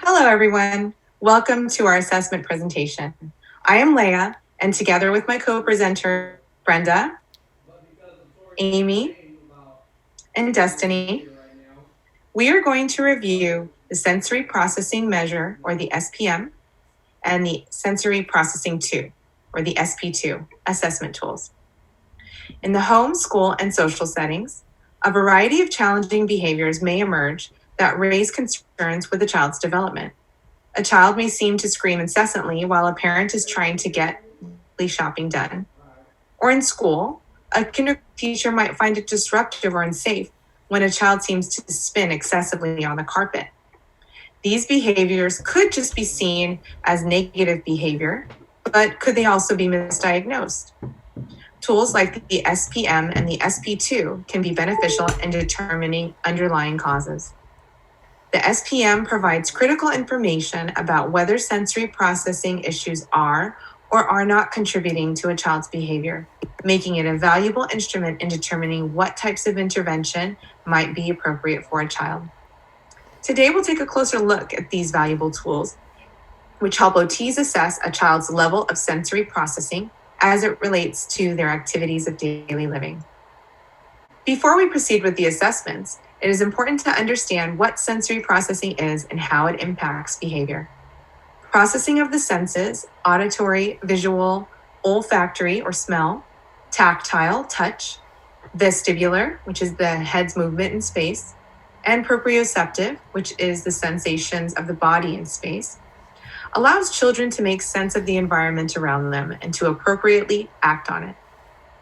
Hello, everyone. Welcome to our assessment presentation. I am Leah, and together with my co-presenter, Brenda, Amy, and Destiny, we are going to review the sensory processing measure, or the SPM, and the sensory processing 2, or the SP-2, assessment tools. In the home, school, and social settings, a variety of challenging behaviors may emerge that raise concerns with a child's development. A child may seem to scream incessantly while a parent is trying to get shopping done. Or in school, a kindergarten teacher might find it disruptive or unsafe when a child seems to spin excessively on the carpet. These behaviors could just be seen as negative behavior, but could they also be misdiagnosed? Tools like the SPM and the SP-2 can be beneficial in determining underlying causes. The SPM provides critical information about whether sensory processing issues are or are not contributing to a child's behavior, making it a valuable instrument in determining what types of intervention might be appropriate for a child. Today, we'll take a closer look at these valuable tools, which help OTs assess a child's level of sensory processing as it relates to their activities of daily living. Before we proceed with the assessments, it is important to understand what sensory processing is and how it impacts behavior. Processing of the senses, auditory, visual, olfactory or smell, tactile, touch, vestibular, which is the head's movement in space, and proprioceptive, which is the sensations of the body in space, allows children to make sense of the environment around them and to appropriately act on it.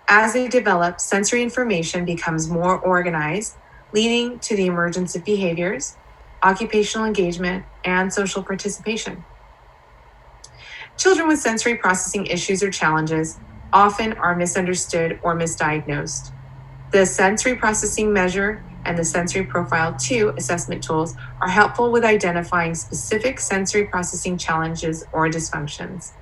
As they develop, sensory information becomes more organized, leading to the emergence of behaviors, occupational engagement, and social participation. Children with sensory processing issues or challenges often are misunderstood or misdiagnosed. The sensory processing measure and the sensory profile 2 assessment tools are helpful with identifying specific sensory processing challenges or dysfunctions.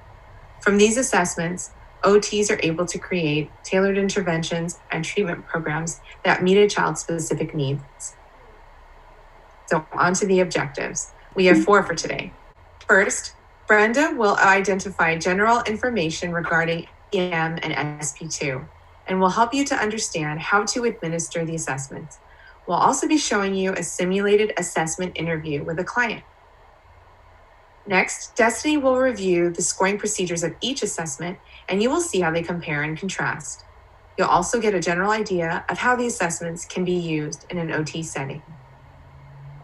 From these assessments, OTs are able to create tailored interventions and treatment programs that meet a child's specific needs. So on to the objectives. We have 4 for today. First, Brenda will identify general information regarding SPM and SP2 and will help you to understand how to administer the assessments. We'll also be showing you a simulated assessment interview with a client. Next, Destiny will review the scoring procedures of each assessment, and you will see how they compare and contrast. You'll also get a general idea of how the assessments can be used in an OT setting.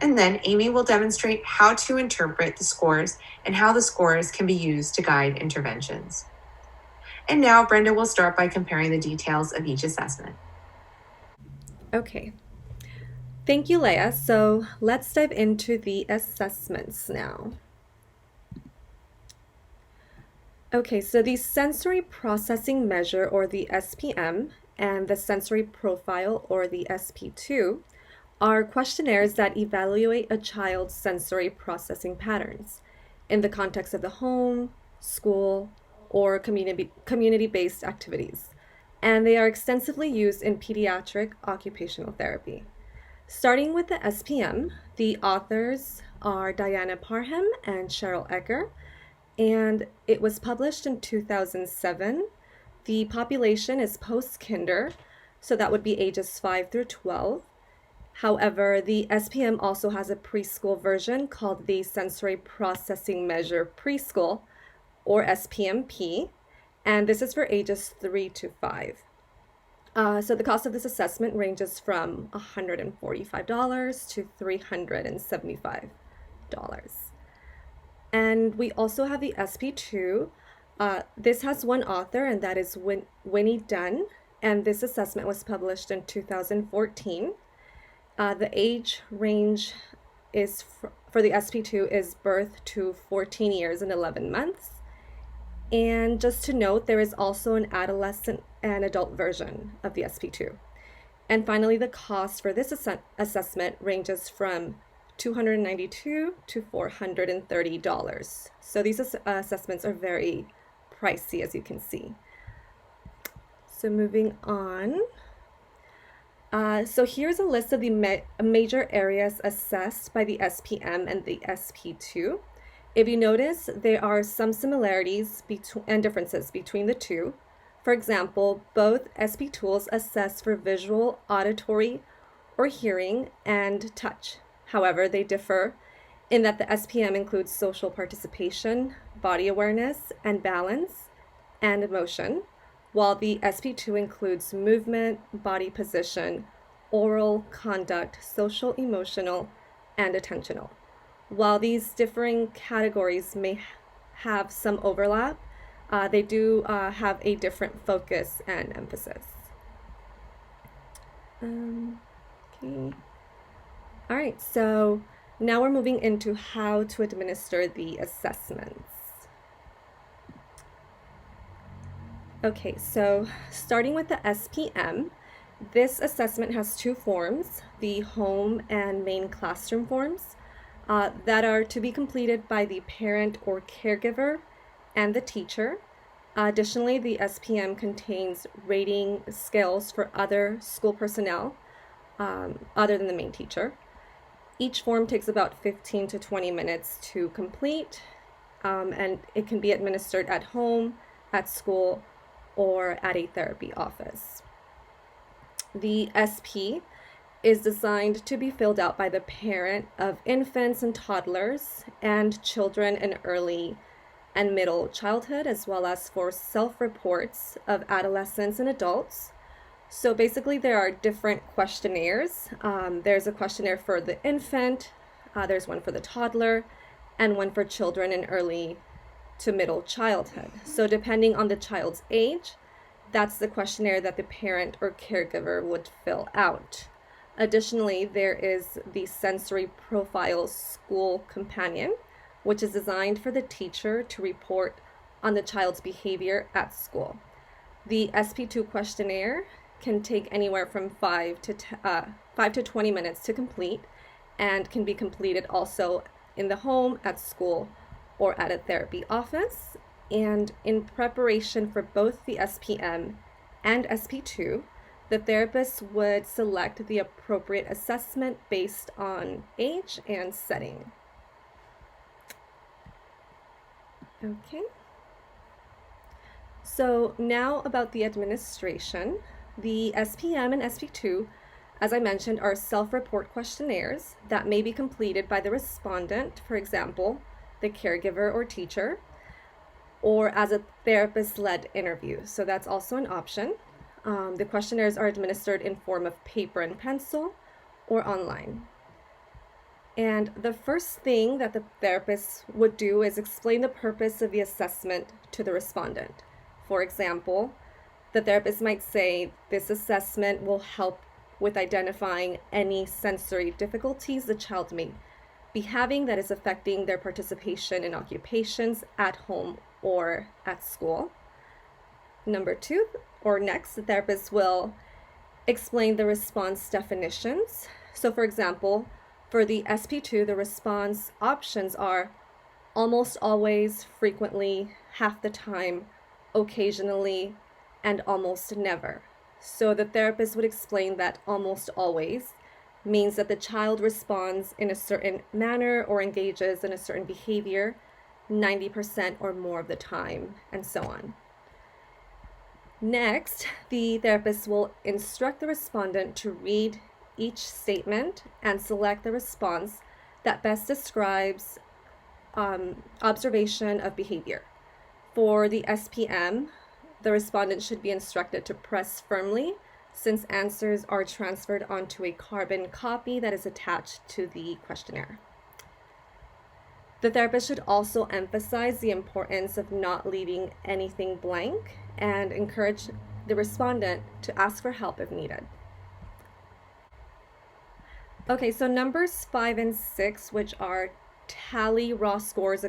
And then Amy will demonstrate how to interpret the scores and how the scores can be used to guide interventions. And now Brenda will start by comparing the details of each assessment. Okay. Thank you, Leah. So let's dive into the assessments now. Okay, so the sensory processing measure, or the SPM, and the sensory profile, or the SP2, are questionnaires that evaluate a child's sensory processing patterns in the context of the home, school, or community-based activities. And they are extensively used in pediatric occupational therapy. Starting with the SPM, the authors are Diana Parham and Cheryl Ecker, and it was published in 2007. The population is post-kinder, so that would be ages 5 through 12. However, the SPM also has a preschool version called the Sensory Processing Measure Preschool, or SPMP, and this is for ages 3 to 5. So the cost of this assessment ranges from $145 to $375. And we also have the SP2. This has one author, and that is Winnie Dunn, and this assessment was published in 2014. The age range is for the SP2 is birth to 14 years and 11 months. And just to note, there is also an adolescent and adult version of the SP2. And finally, the cost for this assessment ranges from $292 to $430. So these assessments are very pricey, as you can see. So moving on. So here's a list of the major areas assessed by the SPM and the SP-2. If you notice, there are some similarities and differences between the two. For example, both SP tools assess for visual, auditory, or hearing, and touch. However, they differ in that the SPM includes social participation, body awareness, and balance, and emotion, while the SP-2 includes movement, body position, oral, conduct, social, emotional, and attentional. While these differing categories may have some overlap, they do have a different focus and emphasis. Okay. All right, so now we're moving into how to administer the assessments. Okay, so starting with the SPM, this assessment has two forms, the home and main classroom forms, that are to be completed by the parent or caregiver and the teacher. Additionally, the SPM contains rating scales for other school personnel other than the main teacher. Each form takes about 15 to 20 minutes to complete, and it can be administered at home, at school, or at a therapy office. The SP is designed to be filled out by the parent of infants and toddlers and children in early and middle childhood, as well as for self-reports of adolescents and adults. So basically there are different questionnaires. There's a questionnaire for the infant, there's one for the toddler, and one for children in early to middle childhood. So depending on the child's age, that's the questionnaire that the parent or caregiver would fill out. Additionally, there is the sensory profile school companion, which is designed for the teacher to report on the child's behavior at school. The SP-2 questionnaire can take anywhere from 5 to 20 minutes to complete, and can be completed also in the home, at school, or at a therapy office. And in preparation for both the SPM and SP-2, the therapist would select the appropriate assessment based on age and setting. Okay. So now about the administration. The SPM and SP-2, as I mentioned, are self-report questionnaires that may be completed by the respondent, for example, the caregiver or teacher, or as a therapist-led interview. So that's also an option. The questionnaires are administered in form of paper and pencil or online. And the first thing that the therapist would do is explain the purpose of the assessment to the respondent. For example, the therapist might say, this assessment will help with identifying any sensory difficulties the child may be having that is affecting their participation in occupations at home or at school. Number two, or next, the therapist will explain the response definitions. So for example, for the SP-2, the response options are almost always, frequently, half the time, occasionally, and almost never. So the therapist would explain that almost always means that the child responds in a certain manner or engages in a certain behavior 90% or more of the time, and so on. Next, the therapist will instruct the respondent to read each statement and select the response that best describes observation of behavior. For the SPM, the respondent should be instructed to press firmly, since answers are transferred onto a carbon copy that is attached to the questionnaire. The therapist should also emphasize the importance of not leaving anything blank and encourage the respondent to ask for help if needed. Okay, so numbers 5 and 6, which are tally raw scores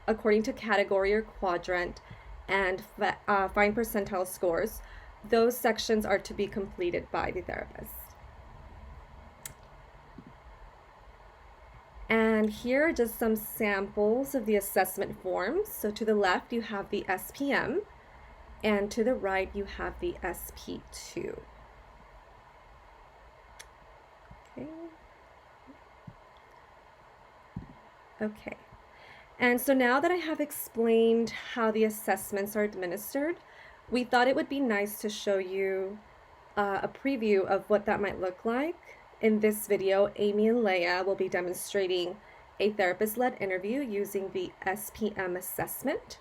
according to category or quadrant, and find percentile scores, those sections are to be completed by the therapist. And here are just some samples of the assessment forms. So to the left, you have the SPM, and to the right, you have the SP-2. Okay. And so now that I have explained how the assessments are administered, we thought it would be nice to show you a preview of what that might look like. In this video, Amy and Leia will be demonstrating a therapist-led interview using the SPM assessment.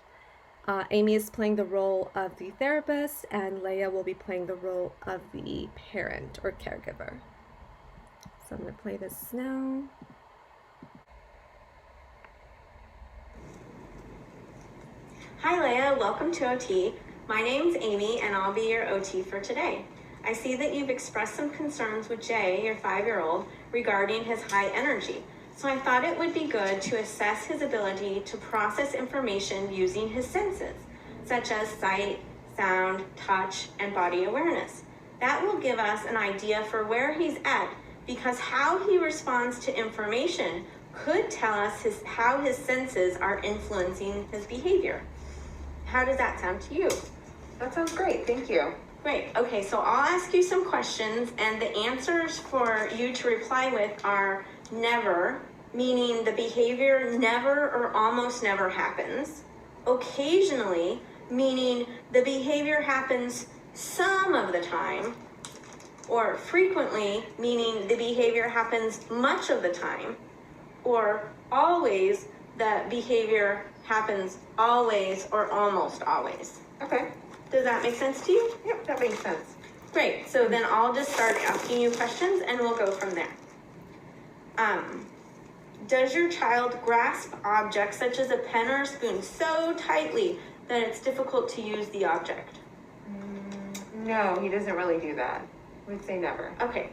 Amy is playing the role of the therapist, and Leia will be playing the role of the parent or caregiver. So I'm going to play this now. Hi Leia, welcome to OT. My name's Amy and I'll be your OT for today. I see that you've expressed some concerns with Jay, your 5-year-old, regarding his high energy. So I thought it would be good to assess his ability to process information using his senses, such as sight, sound, touch, and body awareness. That will give us an idea for where he's at, because how he responds to information could tell us how his senses are influencing his behavior. How does that sound to you? That sounds great, thank you. Great, okay, so I'll ask you some questions and the answers for you to reply with are never, meaning the behavior never or almost never happens. Occasionally, meaning the behavior happens some of the time. Or frequently, meaning the behavior happens much of the time. Or always, the behavior happens always or almost always. Okay. Does that make sense to you? Yep, that makes sense. Great, so then I'll just start asking you questions and we'll go from there. Does your child grasp objects such as a pen or a spoon so tightly that it's difficult to use the object? No, he doesn't really do that. I would say never. Okay.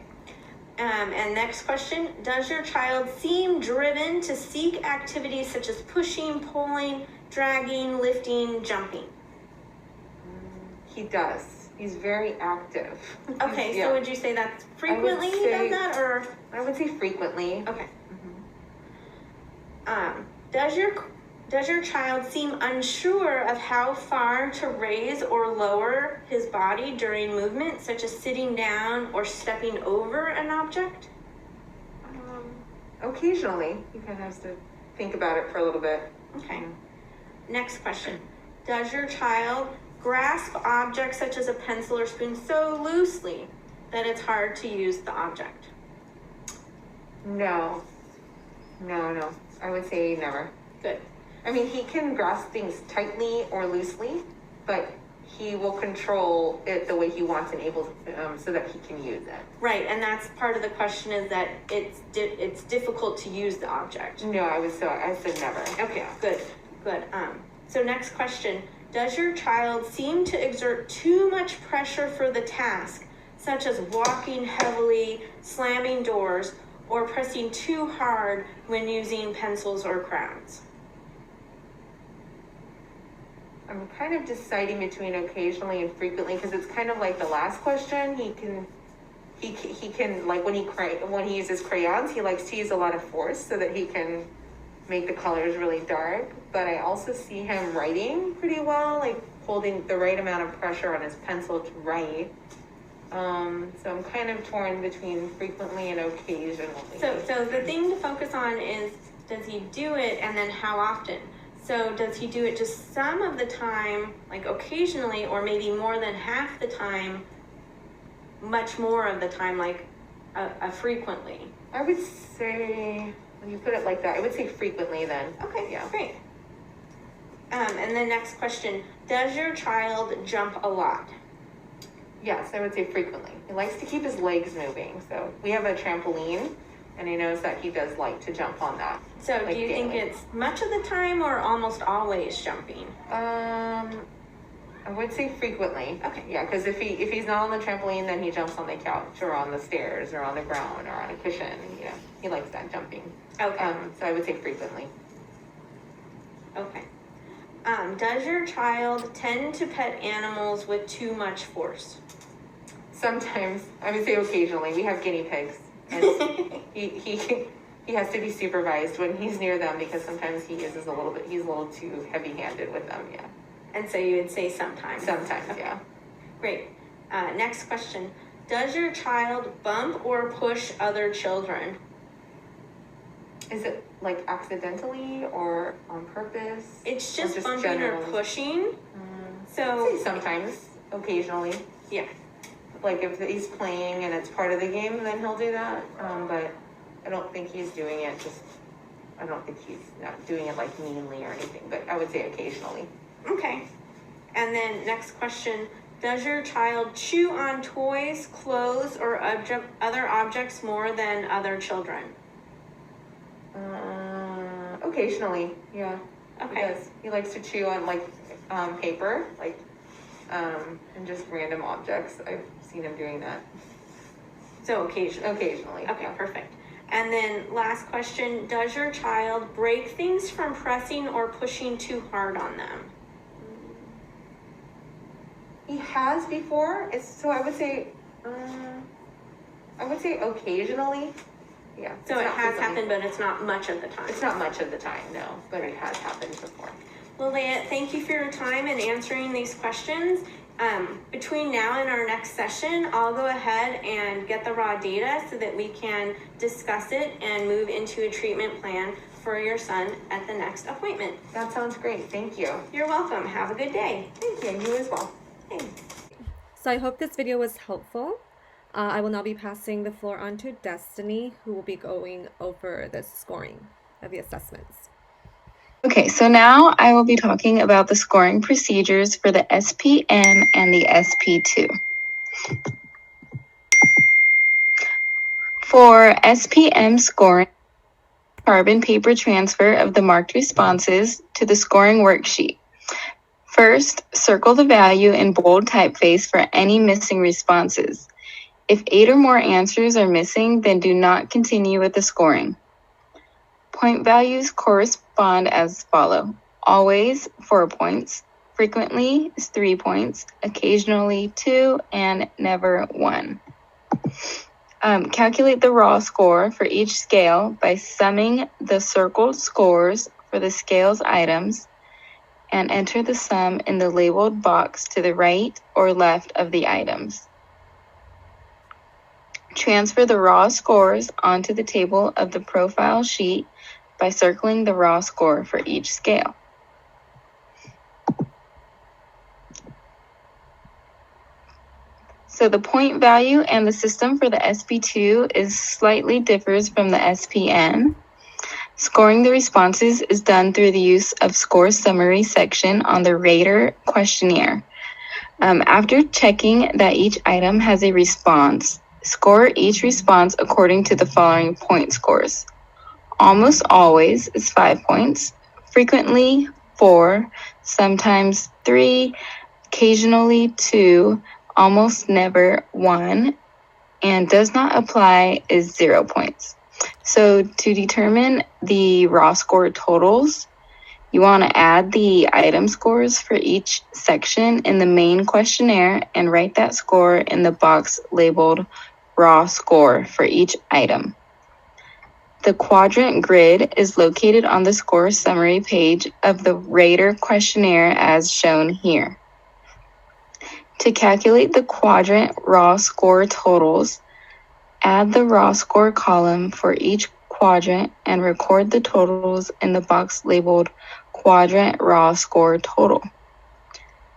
And next question, does your child seem driven to seek activities such as pushing, pulling, dragging, lifting, jumping? He does. He's very active. Okay, so would you say that's frequently he does that, or? I would say frequently. Okay. Does your child seem unsure of how far to raise or lower his body during movement, such as sitting down or stepping over an object? Occasionally. He kind of has to think about it for a little bit. Okay. Next question. Does your child grasp objects such as a pencil or spoon so loosely that it's hard to use the object? No. I would say never. Good. I mean, he can grasp things tightly or loosely, but he will control it the way he wants and able so that he can use it. Right, and that's part of the question is that it's difficult to use the object. No, I said never. Okay, good. So next question, does your child seem to exert too much pressure for the task, such as walking heavily, slamming doors, or pressing too hard when using pencils or crayons? I'm kind of deciding between occasionally and frequently because it's kind of like the last question. He can like when he uses crayons, he likes to use a lot of force so that he can make the colors really dark. But I also see him writing pretty well, like holding the right amount of pressure on his pencil to write. So I'm kind of torn between frequently and occasionally. So the thing to focus on is, does he do it and then how often? So does he do it just some of the time, like occasionally, or maybe more than half the time, much more of the time, like frequently? I would say, when you put it like that, I would say frequently then. Okay, yeah, great. And the next question, does your child jump a lot? Yes, I would say frequently. He likes to keep his legs moving. So we have a trampoline, and he knows that he does like to jump on that. So do you think it's much of the time or almost always jumping? I would say frequently. Okay. Yeah, because if he's not on the trampoline, then he jumps on the couch or on the stairs or on the ground or on a cushion. You know, he likes that jumping. Okay. So I would say frequently. Okay. Does your child tend to pet animals with too much force? Sometimes. I would say occasionally. We have guinea pigs. And he has to be supervised when he's near them because sometimes he's a little too heavy-handed with them, yeah. And so you would say sometimes? Sometimes, okay. yeah. Great. Next question. Does your child bump or push other children? Is it like accidentally or on purpose? It's Or just bumping generally? or pushing. I'd So say sometimes, occasionally. yeah. Like if he's playing and it's part of the game, then he'll do that. But I don't think he's doing it I don't think he's not doing it like meanly or anything, but I would say occasionally. Okay. And then next question. Does your child chew on toys, clothes, or other objects more than other children? Occasionally, yeah. Okay. He does. He likes to chew on like paper, like and just random objects. I've seen him doing that. So occasionally. Occasionally. Okay, yeah. perfect. And then last question, does your child break things from pressing or pushing too hard on them? He has before. So I would say occasionally. Yeah. So it has frequently. happened, but it's not much of the time. It's not much of the time, no, but it has happened before. Well, Leah, thank you for your time and answering these questions. Between now and our next session, I'll go ahead and get the raw data so that we can discuss it and move into a treatment plan for your son at the next appointment. That sounds great. Thank you. You're welcome. Have a good day. Thank you. You as well. Thanks. So I hope this video was helpful. I will now be passing the floor on to Destiny, who will be going over the scoring of the assessments. Okay, so now I will be talking about the scoring procedures for the SPM and the SP-2. For SPM scoring, carbon paper transfer of the marked responses to the scoring worksheet. First, circle the value in bold typeface for any missing responses. If 8 or more answers are missing, then do not continue with the scoring. Point values correspond as follow. Always 4 points, frequently is 3 points, occasionally 2, and never 1. Calculate the raw score for each scale by summing the circled scores for the scale's items and enter the sum in the labeled box to the right or left of the items. Transfer the raw scores onto the table of the profile sheet by circling the raw score for each scale. So the point value and the system for the SP2 is slightly differs from the SPM. Scoring the responses is done through the use of score summary section on the rater questionnaire. After checking that each item has a response, score each response according to the following point scores. Almost always is 5 points, frequently 4, sometimes 3, occasionally 2, almost never 1, and does not apply is 0 points. So to determine the raw score totals, you want to add the item scores for each section in the main questionnaire and write that score in the box labeled raw score for each item. The quadrant grid is located on the score summary page of the rater questionnaire as shown here. To calculate the quadrant raw score totals, add the raw score column for each quadrant and record the totals in the box labeled quadrant raw score total.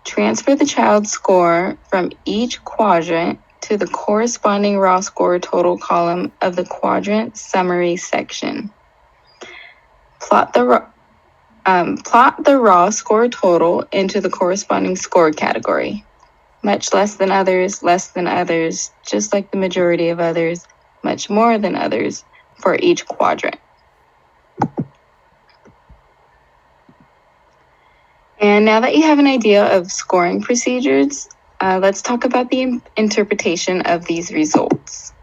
Transfer the child's score from each quadrant to the corresponding raw score total column of the quadrant summary section. Plot the raw score total into the corresponding score category. Much less than others, just like the majority of others, much more than others for each quadrant. And now that you have an idea of scoring procedures, let's talk about the interpretation of these results.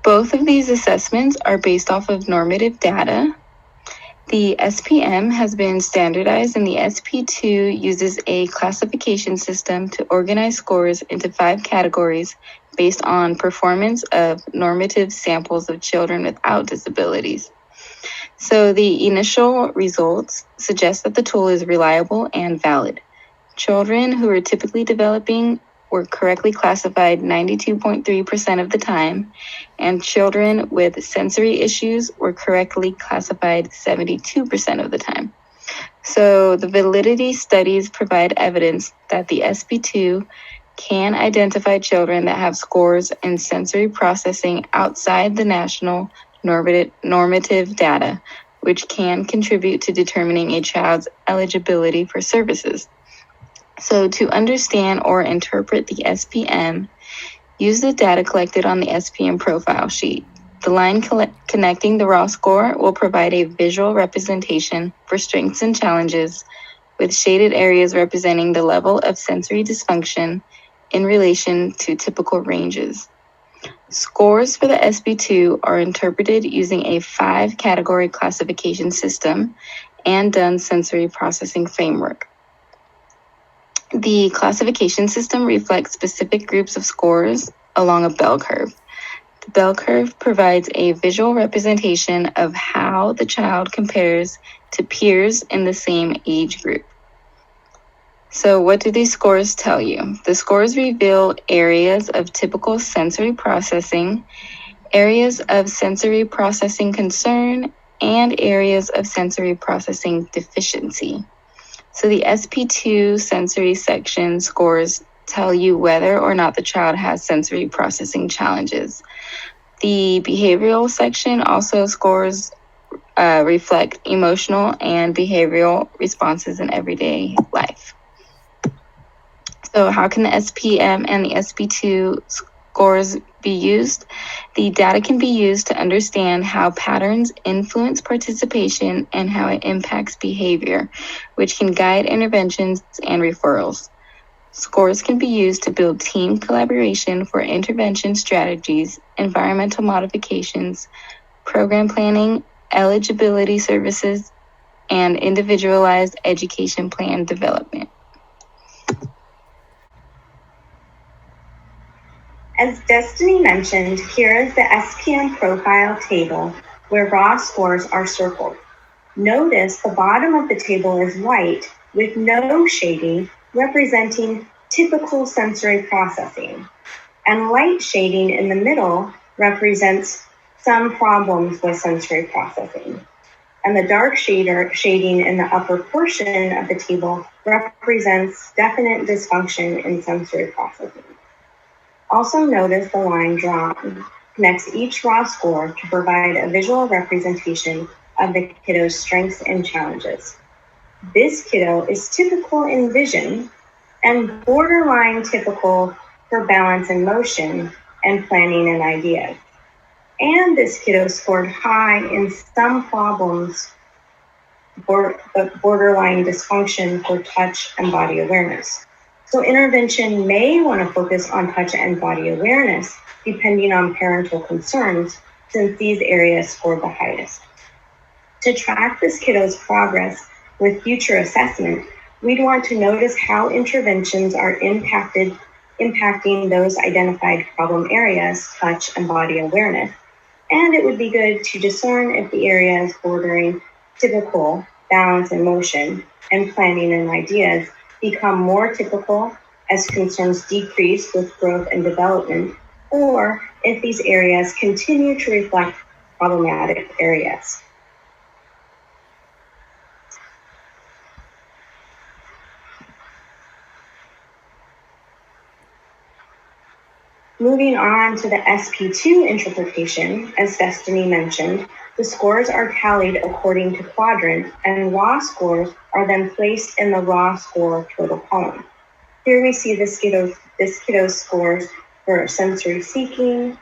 Both of these assessments are based off of normative data. The SPM has been standardized and the SP2 uses a classification system to organize scores into 5 categories based on performance of normative samples of children without disabilities. So the initial results suggest that the tool is reliable and valid. Children who are typically developing were correctly classified 92.3% of the time, and children with sensory issues were correctly classified 72% of the time. So the validity studies provide evidence that the SP-2 can identify children that have scores in sensory processing outside the national normative data, which can contribute to determining a child's eligibility for services. So to understand or interpret the SPM, use the data collected on the SPM profile sheet. The line connecting the raw score will provide a visual representation for strengths and challenges, with shaded areas representing the level of sensory dysfunction in relation to typical ranges. Scores for the SP-2 are interpreted using a 5-category classification system and Dunn sensory processing framework. The classification system reflects specific groups of scores along a bell curve. The bell curve provides a visual representation of how the child compares to peers in the same age group. So what do these scores tell you? The scores reveal areas of typical sensory processing, areas of sensory processing concern, and areas of sensory processing deficiency. So the SP-2 sensory section scores tell you whether or not the child has sensory processing challenges. The behavioral section also scores reflect emotional and behavioral responses in everyday life. So how can the SPM and the SP-2 scores be used? The data can be used to understand how patterns influence participation and how it impacts behavior, which can guide interventions and referrals. Scores can be used to build team collaboration for intervention strategies, environmental modifications, program planning, eligibility services, and individualized education plan development. As Destiny mentioned, here is the SPM profile table where raw scores are circled. Notice the bottom of the table is white with no shading, representing typical sensory processing, and light shading in the middle represents some problems with sensory processing. And the dark shading in the upper portion of the table represents definite dysfunction in sensory processing. Also notice the line drawn connects each raw score to provide a visual representation of the kiddo's strengths and challenges. This kiddo is typical in vision and borderline typical for balance and motion and planning and ideas. And this kiddo scored high in some problems, but borderline dysfunction for touch and body awareness. So intervention may want to focus on touch and body awareness, depending on parental concerns, since these areas scored the highest. To track this kiddo's progress with future assessment, we'd want to notice how interventions are impacting those identified problem areas, touch and body awareness. And it would be good to discern if the areas bordering typical, balance and motion, and planning and ideas become more typical as concerns decrease with growth and development, or if these areas continue to reflect problematic areas. Moving on to the SP-2 interpretation, as Destiny mentioned, the scores are tallied according to quadrant, and raw scores are then placed in the raw score total column. Here we see this kiddo's scores for sensory seeking,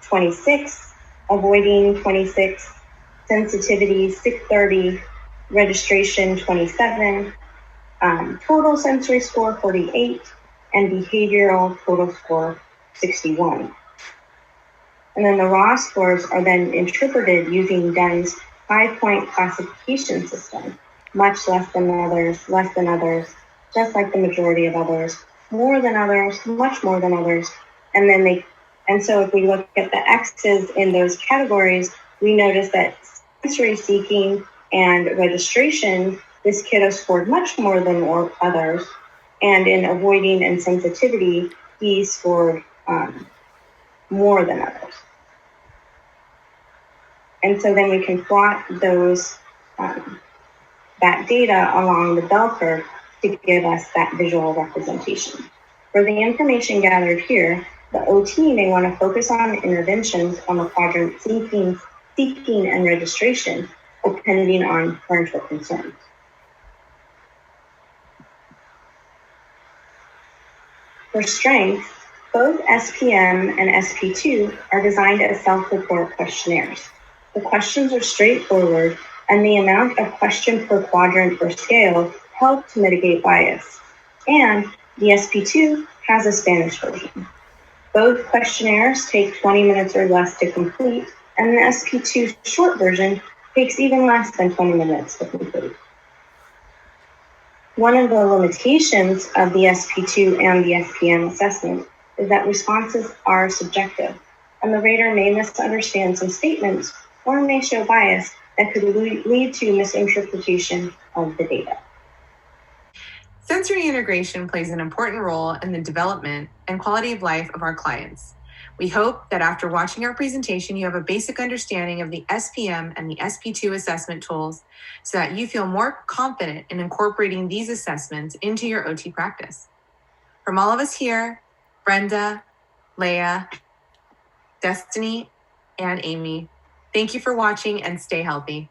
26, avoiding 26, sensitivity 630, registration 27, total sensory score 48, and behavioral total score 61. And then the raw scores are then interpreted using Dunn's 5-point classification system, much less than others, less than others, just like the majority of others, more than others, much more than others. And so if we look at the X's in those categories, we notice that sensory seeking and registration, this kiddo scored much more than others. and in avoiding insensitivity, he scored more than others. And so then we can plot those that data along the bell curve to give us that visual representation. For the information gathered here, the OT may want to focus on interventions on the quadrant seeking and registration, depending on parental concerns. For strengths, both SPM and SP-2 are designed as self-report questionnaires. The questions are straightforward, and the amount of question per quadrant or scale help to mitigate bias. And the SP-2 has a Spanish version. Both questionnaires take 20 minutes or less to complete, and the SP-2 short version takes even less than 20 minutes to complete. One of the limitations of the SP-2 and the SPM assessment is that responses are subjective, and the rater may misunderstand some statements or may show bias that could lead to misinterpretation of the data. Sensory integration plays an important role in the development and quality of life of our clients. We hope that after watching our presentation, you have a basic understanding of the SPM and the SP-2 assessment tools so that you feel more confident in incorporating these assessments into your OT practice. From all of us here, Brenda, Leah, Destiny, and Amy, thank you for watching and stay healthy.